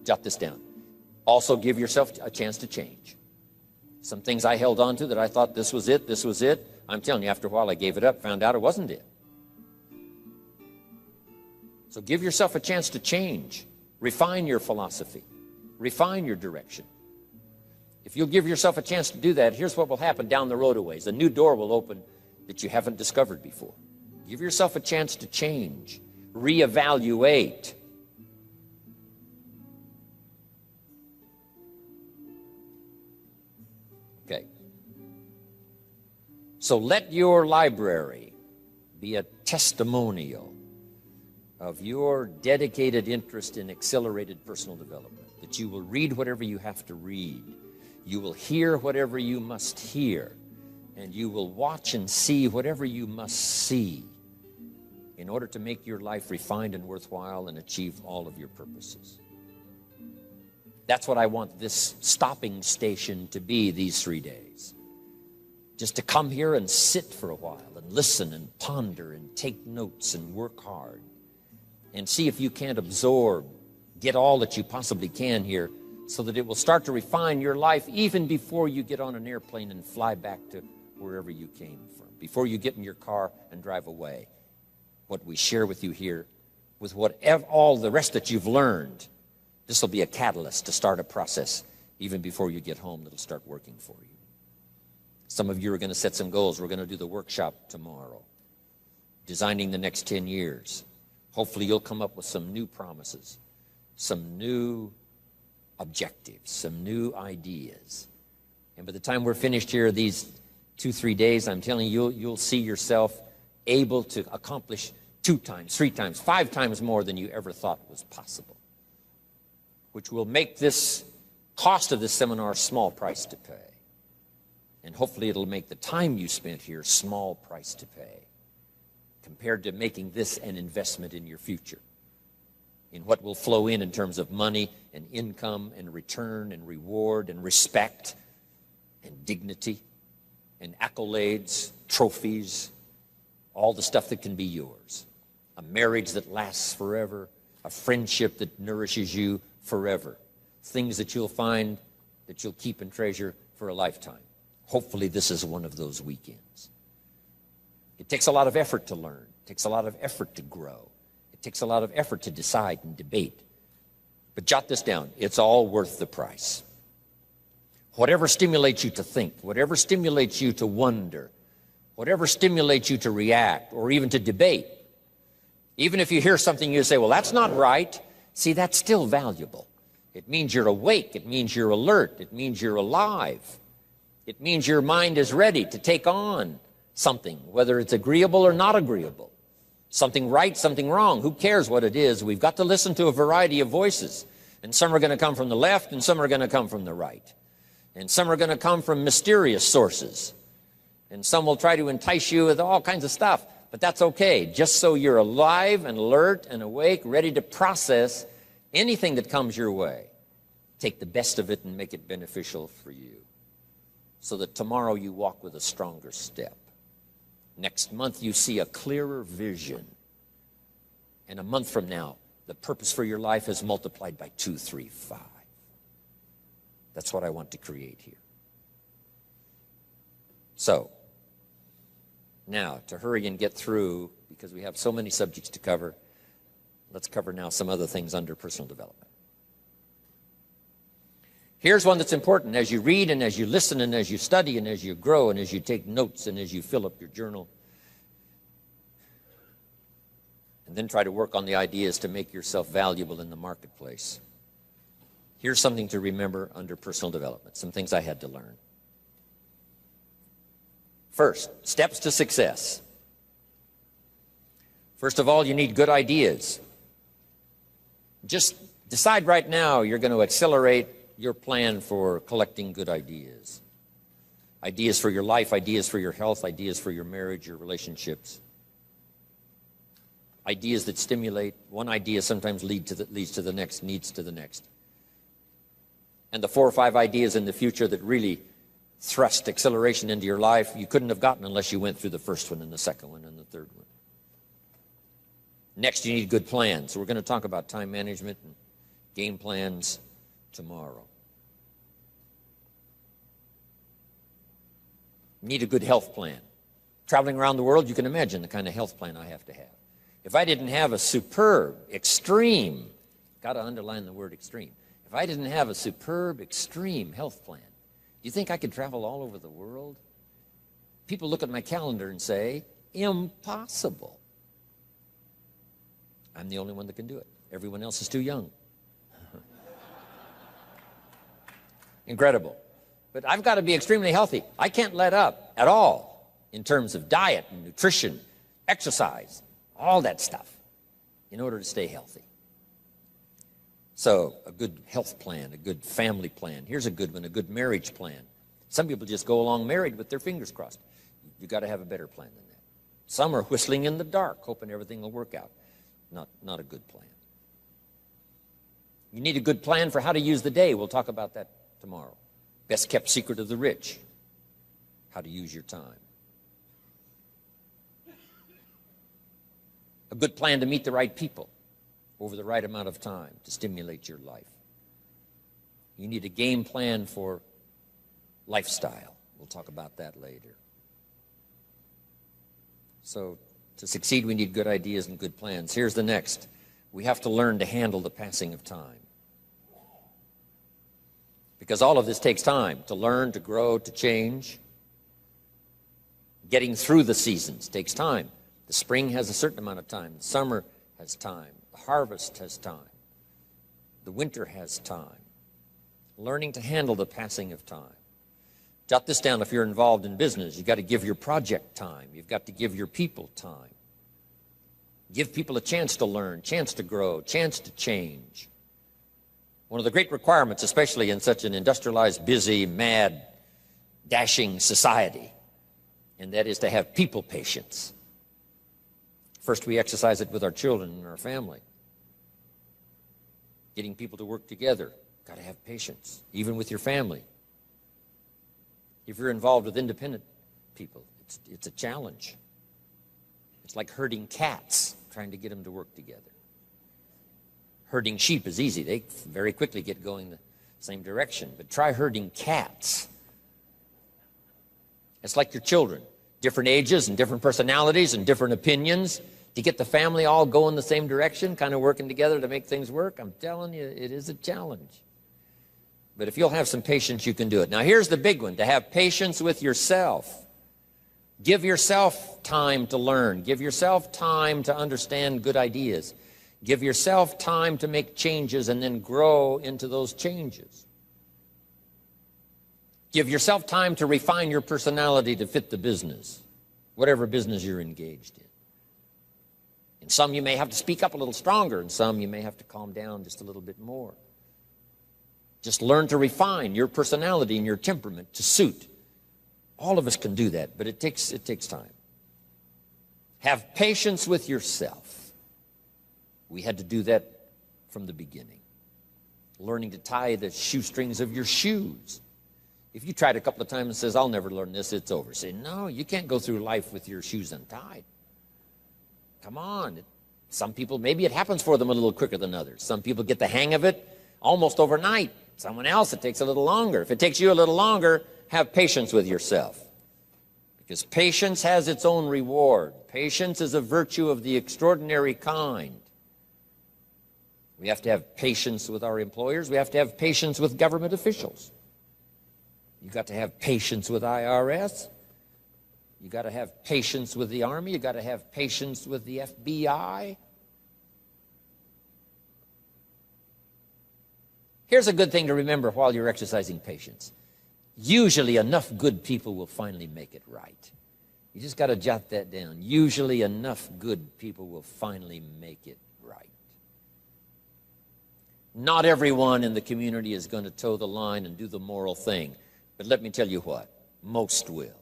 Jot this down. Also give yourself a chance to change. Some things I held on to that I thought this was it, this was it. I'm telling you, after a while I gave it up, found out it wasn't it. So give yourself a chance to change. Refine your philosophy. Refine your direction. If you'll give yourself a chance to do that, here's what will happen down the road a ways. A new door will open that you haven't discovered before. Give yourself a chance to change. Reevaluate. Okay. So let your library be a testimonial of your dedicated interest in accelerated personal development, that you will read whatever you have to read, you will hear whatever you must hear, and you will watch and see whatever you must see in order to make your life refined and worthwhile and achieve all of your purposes. That's what I want this stopping station to be these 3 days. Just to come here and sit for a while and listen and ponder and take notes and work hard and see if you can't absorb, get all that you possibly can here so that it will start to refine your life even before you get on an airplane and fly back to wherever you came from, before you get in your car and drive away. What we share with you here, with all the rest that you've learned, this will be a catalyst to start a process even before you get home that'll start working for you. Some of you are going to set some goals. We're going to do the workshop tomorrow, designing the next 10 years. Hopefully you'll come up with some new promises, some new objectives, some new ideas. And by the time we're finished here these 2-3 days, I'm telling you, you'll see yourself able to accomplish 2 times, 3 times, 5 times more than you ever thought was possible, which will make this cost of this seminar a small price to pay. And hopefully it'll make the time you spent here small price to pay compared to making this an investment in your future, in what will flow in terms of money and income and return and reward and respect and dignity and accolades, trophies, all the stuff that can be yours. A marriage that lasts forever, a friendship that nourishes you forever, things that you'll find that you'll keep and treasure for a lifetime. Hopefully this is one of those weekends. It takes a lot of effort to learn. It takes a lot of effort to grow. It takes a lot of effort to decide and debate. But jot this down. It's all worth the price. Whatever stimulates you to think, whatever stimulates you to wonder, whatever stimulates you to react or even to debate, even if you hear something you say, well, that's not right, see, that's still valuable. It means you're awake. It means you're alert. It means you're alive. It means your mind is ready to take on something, whether it's agreeable or not agreeable. Something right, something wrong. Who cares what it is? We've got to listen to a variety of voices. And some are going to come from the left and some are going to come from the right. And some are going to come from mysterious sources. And some will try to entice you with all kinds of stuff. But that's okay, just so you're alive and alert and awake, ready to process anything that comes your way. Take the best of it and make it beneficial for you, so that tomorrow you walk with a stronger step. Next month you see a clearer vision. And a month from now, the purpose for your life is multiplied by 2, 3, 5. That's what I want to create here. So, now, to hurry and get through, because we have so many subjects to cover, let's cover now some other things under personal development. Here's one that's important as you read and as you listen and as you study and as you grow and as you take notes and as you fill up your journal. And then try to work on the ideas to make yourself valuable in the marketplace. Here's something to remember under personal development, some things I had to learn. First, steps to success. First of all, you need good ideas. Just decide right now you're going to accelerate your plan for collecting good ideas. Ideas for your life, ideas for your health, ideas for your marriage, your relationships. Ideas that stimulate. One idea sometimes leads to the next, needs to the next. And the 4 or 5 ideas in the future that really thrust acceleration into your life, you couldn't have gotten unless you went through the first one and the second one and the third one. Next, you need good plans. So we're going to talk about time management and Game plans tomorrow. You need a good health plan. Traveling around the world, you can imagine the kind of health plan I have to have. If I didn't have a superb, extreme, got to underline the word extreme, if I didn't have a superb, extreme health plan, do you think I could travel all over the world? People look at my calendar and say, impossible. I'm the only one that can do it. Everyone else is too young. Incredible. But I've got to be extremely healthy. I can't let up at all in terms of diet and nutrition, exercise, all that stuff in order to stay healthy. So a good health plan, a good family plan. Here's a good one, a good marriage plan. Some people just go along married with their fingers crossed. You've got to have a better plan than that. Some are whistling in the dark, hoping everything will work out. Not a good plan. You need a good plan for how to use the day. We'll talk about that tomorrow. Best kept secret of the rich, how to use your time. A good plan to meet the right people over the right amount of time to stimulate your life. You need a game plan for lifestyle. We'll talk about that later. So to succeed, we need good ideas and good plans. Here's the next. We have to learn to handle the passing of time. Because all of this takes time to learn, to grow, to change. Getting through the seasons takes time. The spring has a certain amount of time. The summer has time. The harvest has time. The winter has time. Learning to handle the passing of time. Jot this down if you're involved in business. You've got to give your project time. You've got to give your people time. Give people a chance to learn, chance to grow, chance to change. One of the great requirements, especially in such an industrialized, busy, mad, dashing society, and that is to have people patience. First, we exercise it with our children and our family. Getting people to work together, got to have patience, even with your family. If you're involved with independent people, it's a challenge. It's like herding cats, trying to get them to work together. Herding sheep is easy. They very quickly get going the same direction. But try herding cats. It's like your children. Different ages and different personalities and different opinions. To get the family all going the same direction, kind of working together to make things work, I'm telling you, it is a challenge. But if you'll have some patience, you can do it. Now, here's the big one, to have patience with yourself. Give yourself time to learn. Give yourself time to understand good ideas. Give yourself time to make changes and then grow into those changes. Give yourself time to refine your personality to fit the business, whatever business you're engaged in. In some you may have to speak up a little stronger, and some you may have to calm down just a little bit more. Just learn to refine your personality and your temperament to suit. All of us can do that, but it takes time. Have patience with yourself. We had to do that from the beginning. Learning to tie the shoestrings of your shoes. If you tried a couple of times and says, I'll never learn this, it's over. Say, no, you can't go through life with your shoes untied. Come on. Some people, maybe it happens for them a little quicker than others. Some people get the hang of it almost overnight. Someone else, it takes a little longer. If it takes you a little longer, have patience with yourself. Because patience has its own reward. Patience is a virtue of the extraordinary kind. We have to have patience with our employers. We have to have patience with government officials. You've got to have patience with IRS. You've got to have patience with the Army. You've got to have patience with the FBI. Here's a good thing to remember while you're exercising patience. Usually enough good people will finally make it right. You just got to jot that down. Usually enough good people will finally make it right. Not everyone in the community is going to toe the line and do the moral thing. But let me tell you what, most will.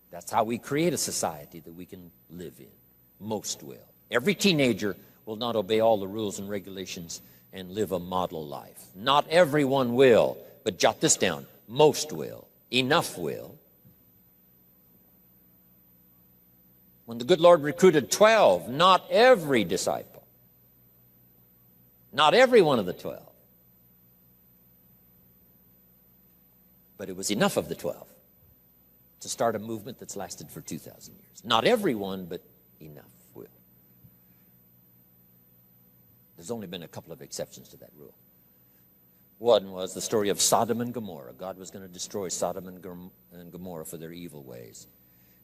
That's how we create a society that we can live in. Most will. Every teenager will not obey all the rules and regulations and live a model life. Not everyone will, but jot this down. Most will. Enough will. When the good Lord recruited 12, not every disciple Not every one of the 12. But it was enough of the 12 to start a movement that's lasted for 2,000 years. Not everyone, but enough will. There's only been a couple of exceptions to that rule. One was the story of Sodom and Gomorrah. God was going to destroy Sodom and Gomorrah for their evil ways.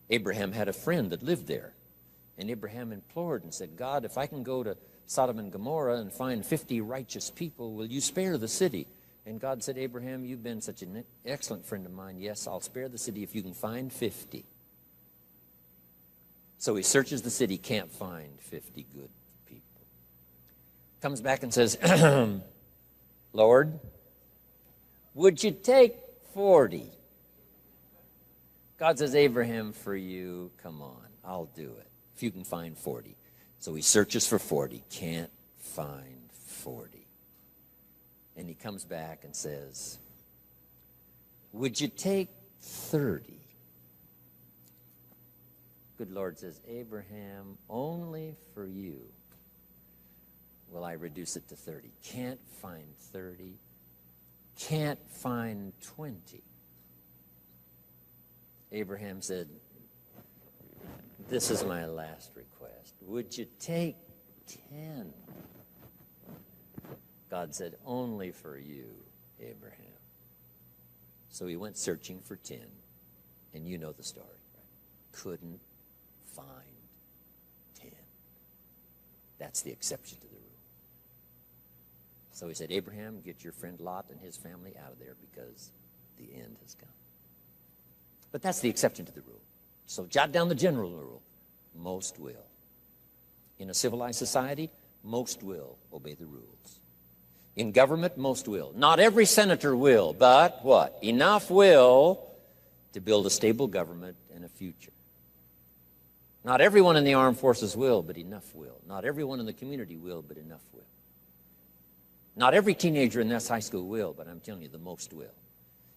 Abraham had a friend that lived there. And Abraham implored and said, God, if I can go to Sodom and Gomorrah and find 50 righteous people, will you spare the city? And God said, Abraham, you've been such an excellent friend of mine. Yes, I'll spare the city if you can find 50. So he searches the city, can't find 50 good people. Comes back and says, Lord, would you take 40? God says, Abraham, for you, come on, I'll do it. If you can find 40. So he searches for 40, can't find 40. And he comes back and says, would you take 30? Good Lord says, Abraham, only for you will I reduce it to 30. Can't find 30. Can't find 20. Abraham said, this is my last request. Would you take 10? God said, only for you, Abraham. So he went searching for 10, and you know the story. Right? Couldn't find 10. That's the exception to the rule. So he said, Abraham, get your friend Lot and his family out of there because the end has come. But that's the exception to the rule. So jot down the general rule. Most will. In a civilized society, most will obey the rules. In government, most will. Not every senator will, but what? Enough will to build a stable government and a future. Not everyone in the armed forces will, but enough will. Not everyone in the community will, but enough will. Not every teenager in this high school will, but I'm telling you, the most will.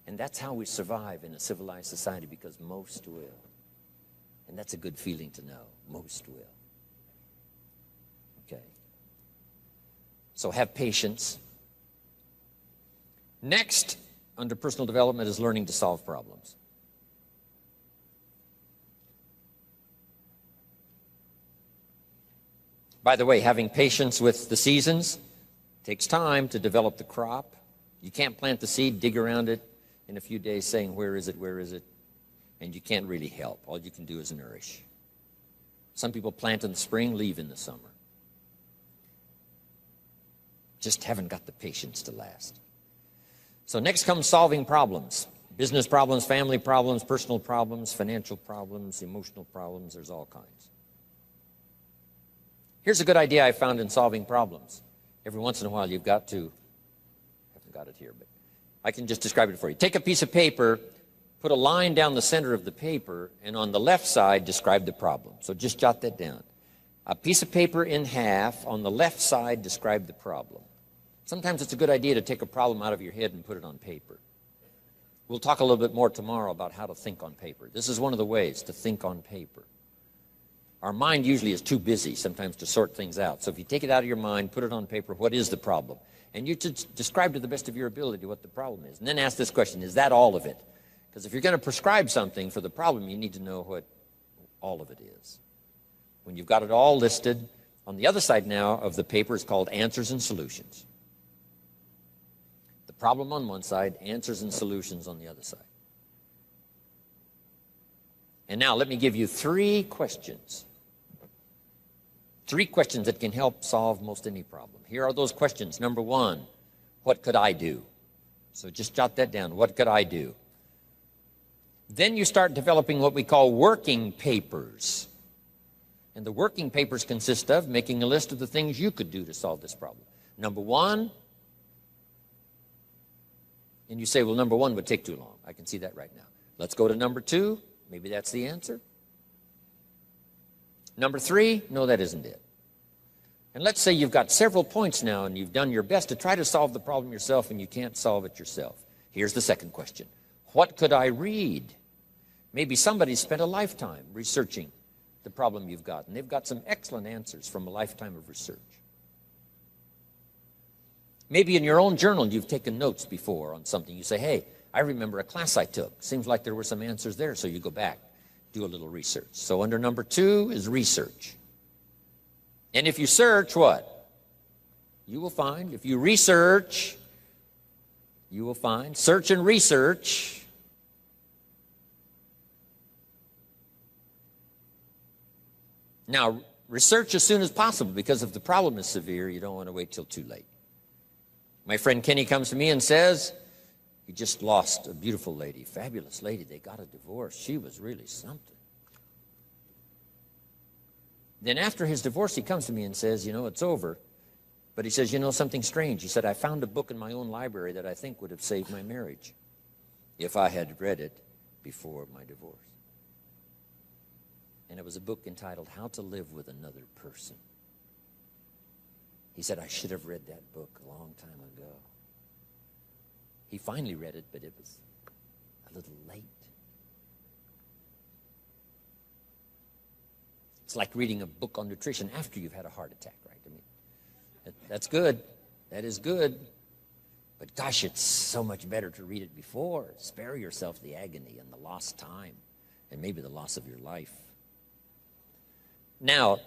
And that's how we survive in a civilized society, because most will. And that's a good feeling to know. Most will. Okay. So have patience. Next, under personal development, is learning to solve problems. By the way, having patience with the seasons takes time to develop the crop. You can't plant the seed, dig around it in a few days saying, where is it, where is it? And you can't really help. All you can do is nourish. Some people plant in the spring, leave in the summer. Just haven't got the patience to last. So next comes solving problems. Business problems, family problems, personal problems, financial problems, emotional problems. There's all kinds. Here's a good idea I found in solving problems. Every once in a while you've got to, I haven't got it here, but I can just describe it for you. Take a piece of paper, put a line down the center of the paper, and on the left side describe the problem. So just jot that down. A piece of paper in half, on the left side describe the problem. Sometimes it's a good idea to take a problem out of your head and put it on paper. We'll talk a little bit more tomorrow about how to think on paper. This is one of the ways to think on paper. Our mind usually is too busy sometimes to sort things out. So if you take it out of your mind, put it on paper, what is the problem? And you should describe to the best of your ability what the problem is. And then ask this question, is that all of it? Because if you're going to prescribe something for the problem, you need to know what all of it is. When you've got it all listed, on the other side now of the paper is called answers and solutions. The problem on one side, answers and solutions on the other side. And now let me give you 3 questions. 3 questions that can help solve most any problem. Here are those questions. Number 1, what could I do? So just jot that down. What could I do? Then you start developing what we call working papers. And the working papers consist of making a list of the things you could do to solve this problem. Number 1, and you say, well, number 1 would take too long. I can see that right now. Let's go to number 2. Maybe that's the answer. Number 3, no, that isn't it. And let's say you've got several points now and you've done your best to try to solve the problem yourself and you can't solve it yourself. Here's the second question. What could I read? Maybe somebody's spent a lifetime researching the problem you've got, and they've got some excellent answers from a lifetime of research. Maybe in your own journal you've taken notes before on something. You say, hey, I remember a class I took. Seems like there were some answers there, so you go back, do a little research. So under number 2 is research. And if you search, what? You will find. If you research, you will find. Search and research. Now, research as soon as possible, because if the problem is severe, you don't want to wait till too late. My friend Kenny comes to me and says, he just lost a beautiful lady, fabulous lady. They got a divorce. She was really something. Then after his divorce, he comes to me and says, you know, it's over. But he says, you know, something strange. He said, I found a book in my own library that I think would have saved my marriage if I had read it before my divorce. And it was a book entitled How to Live with Another Person. He said, I should have read that book a long time ago. He finally read it, but it was a little late. It's like reading a book on nutrition after you've had a heart attack, right? I mean, that's good. That is good. But gosh, it's so much better to read it before. Spare yourself the agony and the lost time and maybe the loss of your life. Now,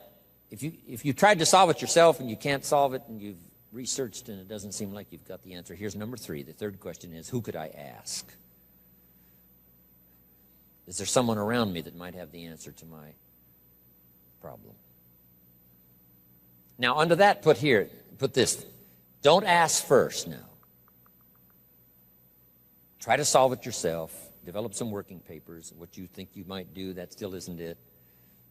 if you tried to solve it yourself and you can't solve it and you've researched and it doesn't seem like you've got the answer, here's number 3. The third question is, who could I ask? Is there someone around me that might have the answer to my problem? Now, under that, put this. Don't ask first now. Try to solve it yourself. Develop some working papers. What you think you might do, that still isn't it.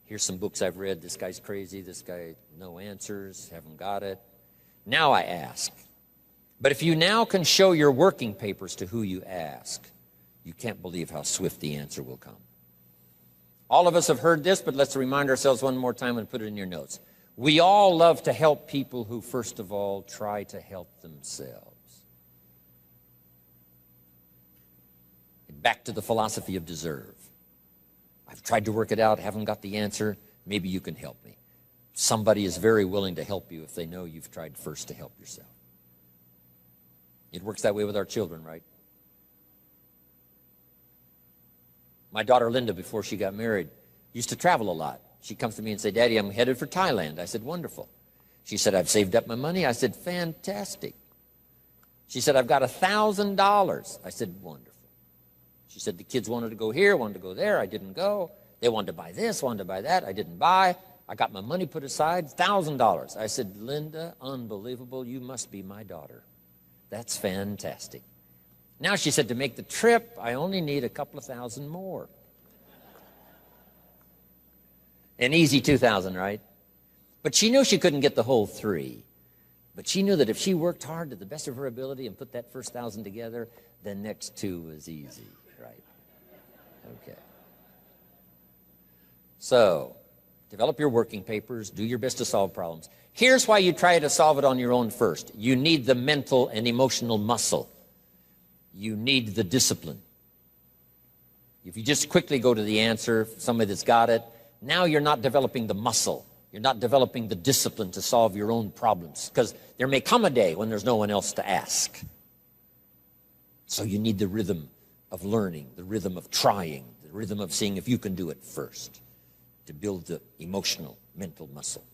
Here's some books I've read. This guy's crazy. This guy, no answers, haven't got it. Now I ask. But if you now can show your working papers to who you ask, you can't believe how swift the answer will come. All of us have heard this, but let's remind ourselves one more time and put it in your notes. We all love to help people who, first of all, try to help themselves. Back to the philosophy of deserve. I've tried to work it out, haven't got the answer. Maybe you can help me. Somebody is very willing to help you if they know you've tried first to help yourself. It works that way with our children, right? My daughter Linda, before she got married, used to travel a lot. She comes to me and said, Daddy, I'm headed for Thailand. I said, wonderful. She said, I've saved up my money. I said, fantastic. She said, I've got $1,000. I said, wonderful. She said, the kids wanted to go here, wanted to go there. I didn't go. They wanted to buy this, wanted to buy that. I didn't buy. I got my money put aside, $1,000. I said, Linda, unbelievable. You must be my daughter. That's fantastic. Now, she said, to make the trip, I only need a couple of thousand more. An easy 2,000, right? But she knew she couldn't get the whole 3. But she knew that if she worked hard to the best of her ability and put that first 1,000 together, the next 2 was easy, right? Okay. So, develop your working papers. Do your best to solve problems. Here's why you try to solve it on your own first. You need the mental and emotional muscle. You need the discipline. If you just quickly go to the answer, somebody that's got it, now you're not developing the muscle. You're not developing the discipline to solve your own problems, because there may come a day when there's no one else to ask. So you need the rhythm of learning, the rhythm of trying, the rhythm of seeing if you can do it first to build the emotional, mental muscle.